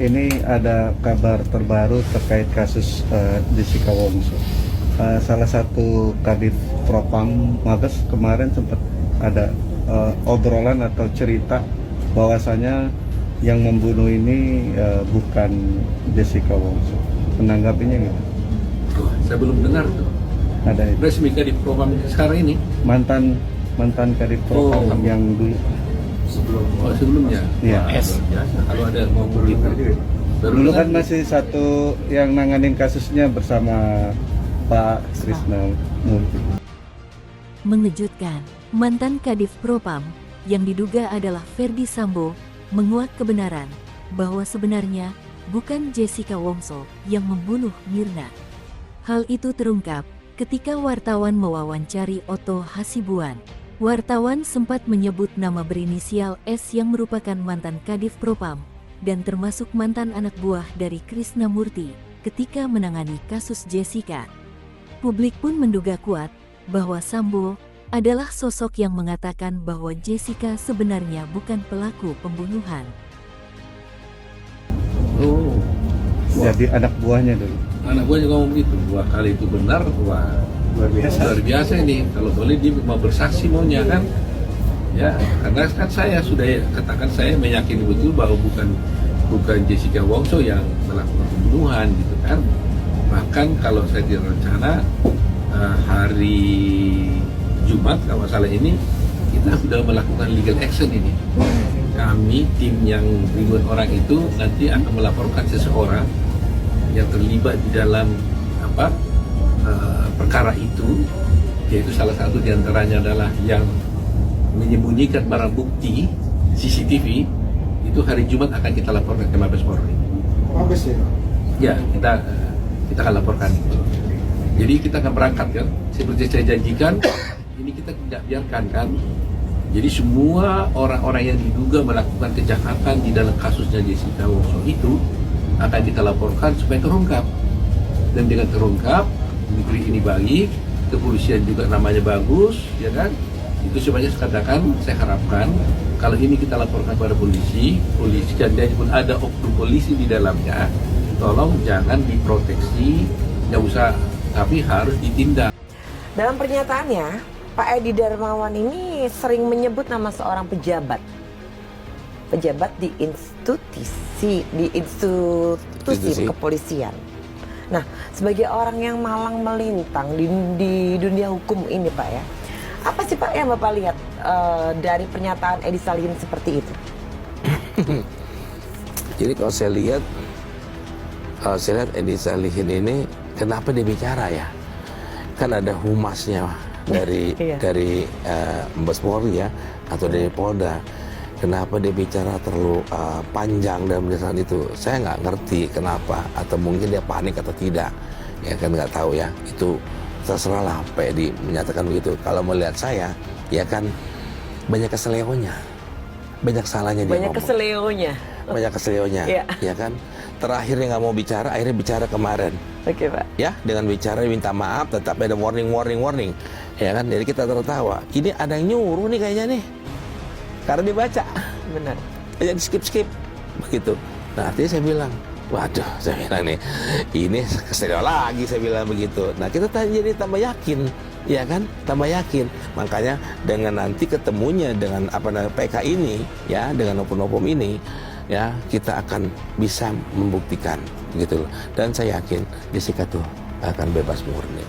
ini ada kabar terbaru terkait kasus Jessica Wongso. Salah satu Kadif Propam Mabes kemarin sempat ada obrolan atau cerita bahwasanya yang membunuh ini bukan Jessica Wongso. Menanggapinya gitu? Saya belum dengar tuh. Ada itu. Resmi Kadif Propam sekarang ini? Mantan Kadif Propam yang dulu. Sebelumnya. Iya. Kalau ada mau begitu. Dulu kan masih satu yang nanganin kasusnya bersama Pak Krisna Murty. Mengejutkan, mantan Kadif Propam yang diduga adalah Ferdy Sambo menguak kebenaran bahwa sebenarnya bukan Jessica Wongso yang membunuh Mirna. Hal itu terungkap ketika wartawan mewawancari Otto Hasibuan. Wartawan sempat menyebut nama berinisial S yang merupakan mantan Kadif Propam dan termasuk mantan anak buah dari Krisna Murty ketika menangani kasus Jessica. Publik pun menduga kuat bahwa Sambo adalah sosok yang mengatakan bahwa Jessica sebenarnya bukan pelaku pembunuhan. Oh, Jadi anak buahnya dulu. anak gue juga ngomong gitu. Wah, kali itu benar, wah luar biasa ini. Kalau boleh dia mau bersaksi maunya kan, ya karena kan saya sudah katakan saya meyakini betul bahwa bukan Jessica Wongso yang melakukan pembunuhan gitu kan. Bahkan kalau saya direncana hari Jumat kalau salah ini kita sudah melakukan legal action ini. Kami tim yang ribuan orang itu nanti akan melaporkan seseorang yang terlibat di dalam perkara itu, yaitu salah satu diantaranya adalah yang menyembunyikan barang bukti CCTV. Itu hari Jumat akan kita laporkan ke Mabes Polri. Mabes ya? Ya, kita akan laporkan itu. Jadi kita akan berangkat kan, seperti saya janjikan, ini kita tidak biarkan kan. Jadi semua orang-orang yang diduga melakukan kejahatan di dalam kasusnya Jessica Wongso itu akan kita laporkan supaya terungkap. Dan dengan terungkap, negeri ini baik, kepolisian juga namanya bagus, ya kan? Itu sebanyak katakan, saya harapkan kalau ini kita laporkan kepada polisi dan dia pun ada oknum polisi di dalamnya, tolong jangan diproteksi, nggak usah, tapi harus ditindak. Dalam pernyataannya, Pak Edi Darmawan ini sering menyebut nama seorang pejabat di institusi kepolisian. Nah, sebagai orang yang malang melintang di dunia hukum ini, Pak ya, apa sih Pak yang Bapak lihat dari pernyataan Edi Salihin seperti itu? Jadi kalau saya lihat Edi Salihin ini kenapa dia bicara ya? Kan ada humasnya dari Mabes Polri ya, atau dari Polda. Kenapa dia bicara terlalu panjang dalam penjelasan itu? Saya nggak ngerti kenapa, atau mungkin dia panik atau tidak. Ya kan nggak tahu ya. Itu terserah lah Pak Edi menyatakan begitu. Kalau melihat saya, ya kan banyak keselionya, banyak salahnya dia ngomong. Banyak keselionya, ya kan. Terakhir dia nggak mau bicara, akhirnya bicara kemarin. Oke Pak. Ya, dengan bicara minta maaf, tetap ada warning. Ya kan, jadi kita tertawa. Ini ada yang nyuruh nih kayaknya nih. Karena dia baca. Benar. Jadi skip begitu. Nah, artinya saya bilang, waduh, saya bilang nih, ini keselio lagi, saya bilang begitu. Nah, kita jadi tambah yakin, ya kan, tambah yakin. Makanya dengan nanti ketemunya dengan PK ini, ya, dengan opung ini, ya, kita akan bisa membuktikan, gitu loh. Dan saya yakin Jessica tuh akan bebas murni.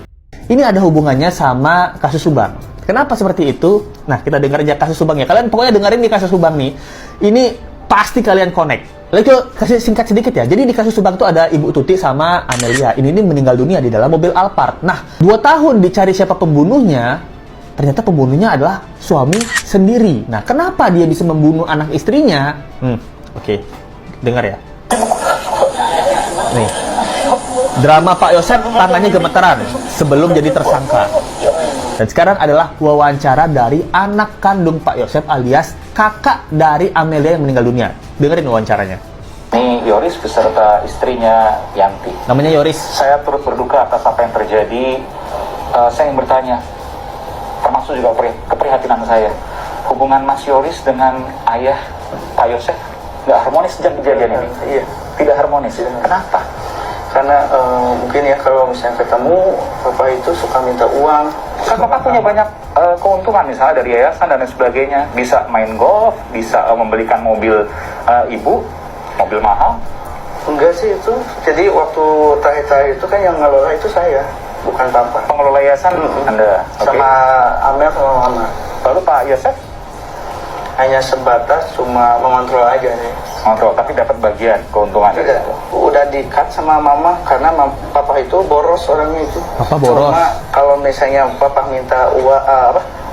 Ini ada hubungannya sama kasus Subang. Kenapa seperti itu? Nah, kita dengar aja kasus Subang ya. Kalian pokoknya dengerin di kasus Subang nih. Ini pasti kalian connect. Lalu kasih singkat sedikit ya. Jadi di kasus Subang tuh ada Ibu Tuti sama Amelia. Ini meninggal dunia di dalam mobil Alphard. Nah, 2 tahun dicari siapa pembunuhnya. Ternyata pembunuhnya adalah suami sendiri. Nah, kenapa dia bisa membunuh anak istrinya? Oke. Dengar ya. Nih. Drama Pak Yosep tangannya gemeteran sebelum jadi tersangka. Dan sekarang adalah wawancara dari anak kandung Pak Yosep alias kakak dari Amelia yang meninggal dunia. Dengerin wawancaranya. Ini Yoris beserta istrinya Yanti. Namanya Yoris. Saya turut berduka atas apa yang terjadi. Saya ingin bertanya, termasuk juga keprihatinan saya. Hubungan Mas Yoris dengan ayah Pak Yosef nggak harmonis sejak kejadian ini. Iya. tidak harmonis. Kenapa? Karena mungkin ya kalau misalnya ketemu Bapak itu suka minta uang. Kan Bapak punya banyak keuntungan misalnya dari yayasan dan lain sebagainya. Bisa main golf, bisa membelikan mobil ibu, mobil mahal. Enggak sih itu. Jadi waktu terakhir itu kan yang ngelola itu saya, bukan Papa. Pengelola yayasan Anda. Oke. Sama Amel sama Mama. Lalu Pak Yosef Hanya sebatas cuma mengontrol aja nih. kontrol, tapi dapat bagian keuntungan dari Tidak, itu. udah di-cut sama Mama karena Papa itu boros orangnya itu. Papa boros. Cuma kalau misalnya Papa minta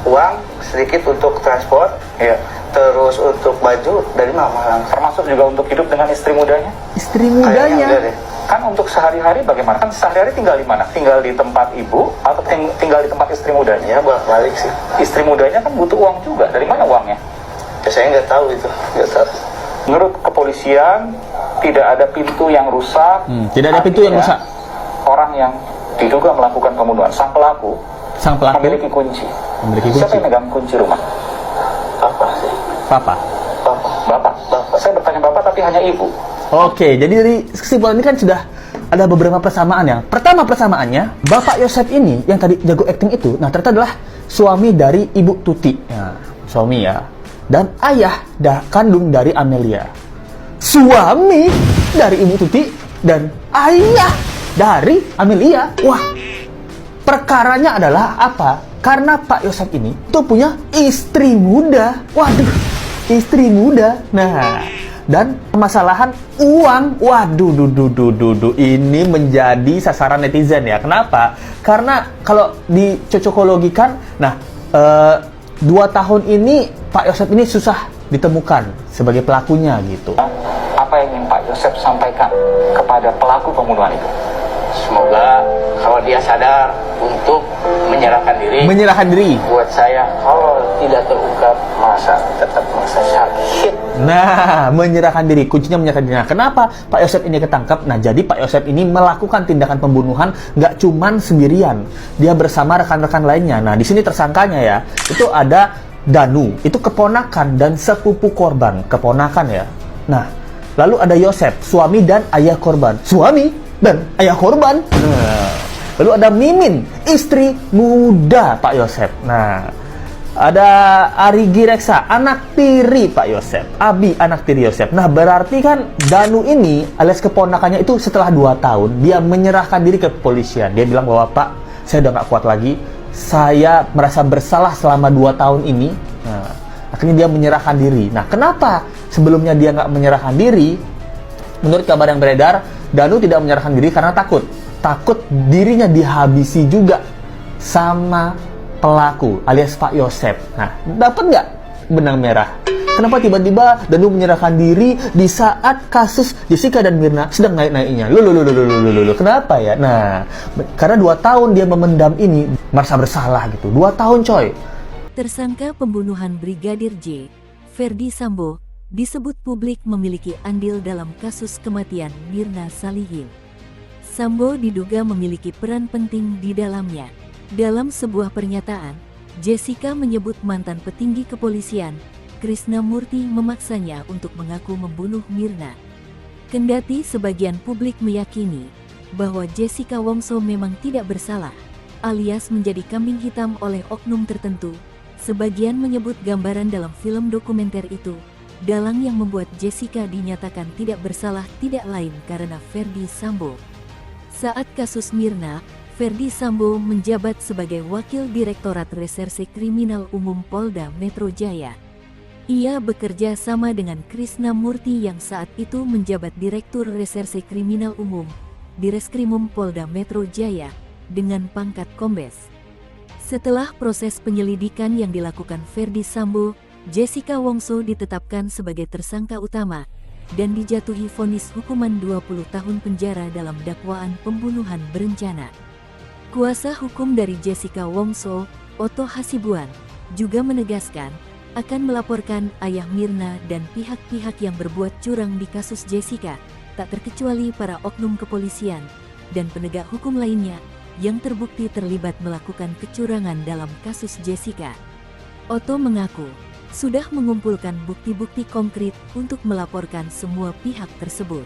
uang sedikit untuk transport, Iya. terus untuk baju dari Mama langsung. Termasuk juga untuk hidup dengan istri mudanya. Istri Kayaknya mudanya. enggak deh. Kan untuk sehari-hari bagaimana? Kan sehari-hari tinggal di mana? Tinggal di tempat ibu atau tinggal di tempat istri mudanya? Ya balik sih. Istri mudanya kan butuh uang juga. Dari mana uangnya? Ya, saya nggak tahu itu, nggak tahu. Menurut kepolisian tidak ada pintu yang rusak. Tidak ada pintu yang Artinya, rusak. Orang yang diduga melakukan pembunuhan, sang pelaku Sang pelaku memiliki kunci. memiliki Siapa kunci. yang megang kunci rumah? Papa sih. Papa. Papa. Bapak. Saya bertanya bapak tapi hanya ibu. Oke, jadi dari kesimpulan ini kan sudah ada beberapa persamaan ya. Pertama persamaannya, Bapak Yosef ini yang tadi jago acting itu, nah ternyata adalah suami dari Ibu Tuti. Nah, suami ya. Dan ayah kandung dari Amelia. Suami dari Ibu Tuti dan ayah dari Amelia. Wah, perkaranya adalah apa? Karena Pak Yosef ini tuh punya istri muda. Waduh, istri muda. Nah, dan permasalahan uang. Waduh, ini menjadi sasaran netizen ya. Kenapa? Karena kalau dicocokologikan, nah 2 tahun ini Pak Yosef ini susah ditemukan sebagai pelakunya gitu. Apa yang ingin Pak Yosef sampaikan kepada pelaku pembunuhan itu? Semoga kalau dia sadar untuk menyerahkan diri. Menyerahkan diri. Buat saya, kalau tidak terungkap, tetap masa sakit. Nah, menyerahkan diri. Kuncinya menyerahkan diri. Nah, kenapa Pak Yosef ini ketangkap? Nah, jadi Pak Yosef ini melakukan tindakan pembunuhan nggak cuman sendirian. Dia bersama rekan-rekan lainnya. Nah, di sini tersangkanya ya, itu ada Danu. Itu keponakan dan sepupu korban. Keponakan ya. Nah, lalu ada Yosef, suami dan ayah korban. Suami dan ayah korban. Nah, lalu ada Mimin, istri muda Pak Yosef. Nah, ada Arigi Reksa, anak tiri Pak Yosef. Abi, anak tiri Yosef. Nah, berarti kan Danu ini alias keponakannya itu setelah 2 tahun dia menyerahkan diri ke kepolisian. Dia bilang bahwa, Pak, saya udah gak kuat lagi. Saya merasa bersalah selama 2 tahun ini. Nah, akhirnya dia menyerahkan diri. Nah, kenapa sebelumnya dia nggak menyerahkan diri? Menurut kabar yang beredar, Danu tidak menyerahkan diri karena takut dirinya dihabisi juga sama pelaku alias Pak Yosef. Nah, dapat nggak benang merah? Kenapa tiba-tiba Danu menyerahkan diri di saat kasus Jessica dan Mirna sedang naik-naiknya? Loh, kenapa ya? Nah, karena 2 tahun dia memendam ini, merasa bersalah gitu. 2 tahun coy. Tersangka pembunuhan Brigadir J, Ferdi Sambo, disebut publik memiliki andil dalam kasus kematian Mirna Salihin. Sambo diduga memiliki peran penting di dalamnya. Dalam sebuah pernyataan, Jessica menyebut mantan petinggi kepolisian, Krisnamurti, memaksanya untuk mengaku membunuh Mirna. Kendati sebagian publik meyakini bahwa Jessica Wongso memang tidak bersalah, alias menjadi kambing hitam oleh oknum tertentu, sebagian menyebut gambaran dalam film dokumenter itu dalang yang membuat Jessica dinyatakan tidak bersalah tidak lain karena Ferdi Sambo. Saat kasus Mirna, Ferdi Sambo menjabat sebagai Wakil Direktorat Reserse Kriminal Umum Polda Metro Jaya. Ia bekerja sama dengan Krisnamurti yang saat itu menjabat Direktur Reserse Kriminal Umum di Reskrimum Polda Metro Jaya dengan pangkat Kombes. Setelah proses penyelidikan yang dilakukan Ferdi Sambo, Jessica Wongso ditetapkan sebagai tersangka utama dan dijatuhi vonis hukuman 20 tahun penjara dalam dakwaan pembunuhan berencana. Kuasa hukum dari Jessica Wongso, Otto Hasibuan, juga menegaskan akan melaporkan ayah Mirna dan pihak-pihak yang berbuat curang di kasus Jessica, tak terkecuali para oknum kepolisian dan penegak hukum lainnya yang terbukti terlibat melakukan kecurangan dalam kasus Jessica. Otto mengaku sudah mengumpulkan bukti-bukti konkret untuk melaporkan semua pihak tersebut.